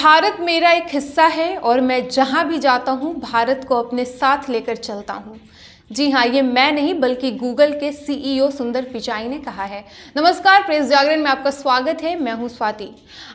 भारत मेरा एक हिस्सा है और मैं जहां भी जाता हूं भारत को अपने साथ लेकर चलता हूं। जी हाँ, ये मैं नहीं बल्कि गूगल के सीईओ सुंदर पिचाई ने कहा है। नमस्कार, प्रेस जागरण में आपका स्वागत है। मैं हूं स्वाति।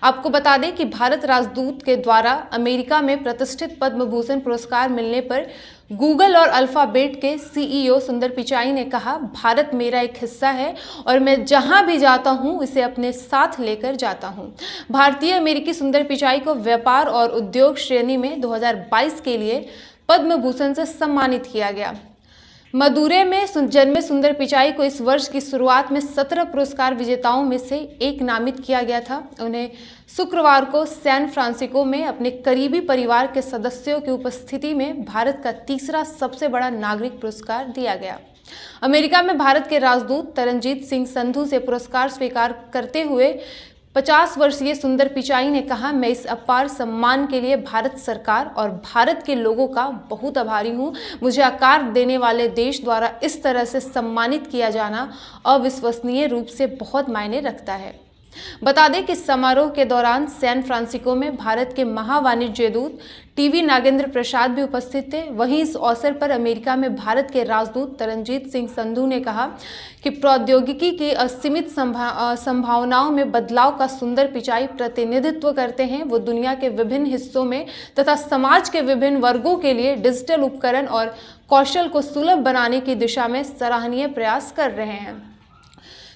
आपको बता दें कि भारत राजदूत के द्वारा अमेरिका में प्रतिष्ठित पद्म भूषण पुरस्कार मिलने पर गूगल और अल्फाबेट के सीईओ सुंदर पिचाई ने कहा, भारत मेरा एक हिस्सा है और मैं जहां भी जाता हूं इसे अपने साथ लेकर जाता हूं। भारतीय अमेरिकी सुंदर पिचाई को व्यापार और उद्योग श्रेणी में 2022 के लिए पद्म भूषण से सम्मानित किया गया। मदुरै में जन्मे सुंदर पिचाई को इस वर्ष की शुरुआत में 17 पुरस्कार विजेताओं में से एक नामित किया गया था। उन्हें शुक्रवार को सैन फ्रांसिस्को में अपने करीबी परिवार के सदस्यों की उपस्थिति में भारत का तीसरा सबसे बड़ा नागरिक पुरस्कार दिया गया। अमेरिका में भारत के राजदूत तरनजीत सिंह संधू से पुरस्कार स्वीकार करते हुए 50 वर्षीय सुंदर पिचाई ने कहा, मैं इस अपार सम्मान के लिए भारत सरकार और भारत के लोगों का बहुत आभारी हूं। मुझे आकार देने वाले देश द्वारा इस तरह से सम्मानित किया जाना अविश्वसनीय रूप से बहुत मायने रखता है। बता दें कि समारोह के दौरान सैन फ्रांसिस्को में भारत के महावाणिज्य दूत टीवी नागेंद्र प्रसाद भी उपस्थित थे। वहीं इस अवसर पर अमेरिका में भारत के राजदूत तरनजीत सिंह संधू ने कहा कि प्रौद्योगिकी की असीमित संभावनाओं में बदलाव का सुंदर पिचाई प्रतिनिधित्व करते हैं। वो दुनिया के विभिन्न हिस्सों में तथा समाज के विभिन्न वर्गों के लिए डिजिटल उपकरण और कौशल को सुलभ बनाने की दिशा में सराहनीय प्रयास कर रहे हैं।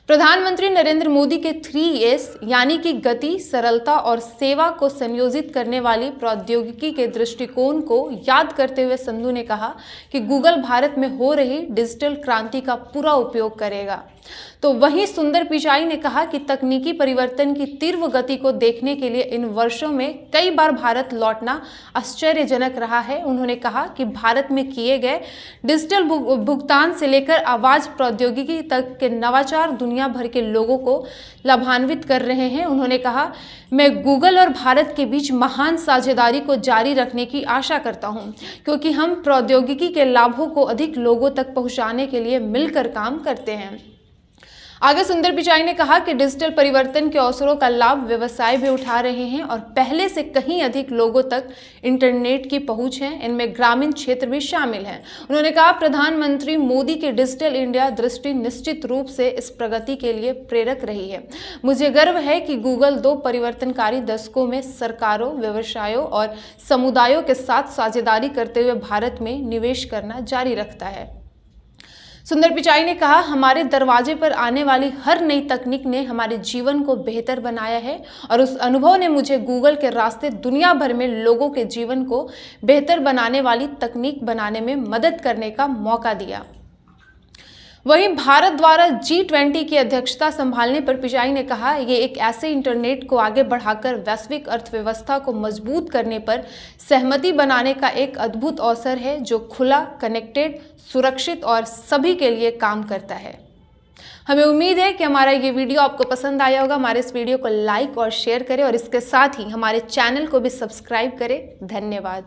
प्रधानमंत्री नरेंद्र मोदी के 3S यानी कि गति, सरलता और सेवा को संयोजित करने वाली प्रौद्योगिकी के दृष्टिकोण को याद करते हुए संधू ने कहा कि गूगल भारत में हो रही डिजिटल क्रांति का पूरा उपयोग करेगा। तो वहीं सुंदर पिचाई ने कहा कि तकनीकी परिवर्तन की तीव्र गति को देखने के लिए इन वर्षों में कई बार भारत लौटना आश्चर्यजनक रहा है। उन्होंने कहा कि भारत में किए गए डिजिटल भुगतान से लेकर आवाज प्रौद्योगिकी तक के नवाचार दुनिया भर के लोगों को लाभान्वित कर रहे हैं। उन्होंने कहा, मैं गूगल और भारत के बीच महान साझेदारी को जारी रखने की आशा करता हूं, क्योंकि हम प्रौद्योगिकी के लाभों को अधिक लोगों तक पहुंचाने के लिए मिलकर काम करते हैं। आगे सुंदर पिचाई ने कहा कि डिजिटल परिवर्तन के अवसरों का लाभ व्यवसाय भी उठा रहे हैं और पहले से कहीं अधिक लोगों तक इंटरनेट की पहुंच है। इनमें ग्रामीण क्षेत्र भी शामिल हैं। उन्होंने कहा, प्रधानमंत्री मोदी की डिजिटल इंडिया दृष्टि निश्चित रूप से इस प्रगति के लिए प्रेरक रही है। मुझे गर्व है कि गूगल 2 परिवर्तनकारी दशकों में सरकारों, व्यवसायों और समुदायों के साथ साझेदारी करते हुए भारत में निवेश करना जारी रखता है। सुंदर पिचाई ने कहा, हमारे दरवाजे पर आने वाली हर नई तकनीक ने हमारे जीवन को बेहतर बनाया है और उस अनुभव ने मुझे गूगल के रास्ते दुनिया भर में लोगों के जीवन को बेहतर बनाने वाली तकनीक बनाने में मदद करने का मौका दिया। वहीं भारत द्वारा G20 की अध्यक्षता संभालने पर पिचाई ने कहा, ये एक ऐसे इंटरनेट को आगे बढ़ाकर वैश्विक अर्थव्यवस्था को मजबूत करने पर सहमति बनाने का एक अद्भुत अवसर है, जो खुला, कनेक्टेड, सुरक्षित और सभी के लिए काम करता है। हमें उम्मीद है कि हमारा ये वीडियो आपको पसंद आया होगा। हमारे इस वीडियो को लाइक और शेयर करें और इसके साथ ही हमारे चैनल को भी सब्सक्राइब करें। धन्यवाद।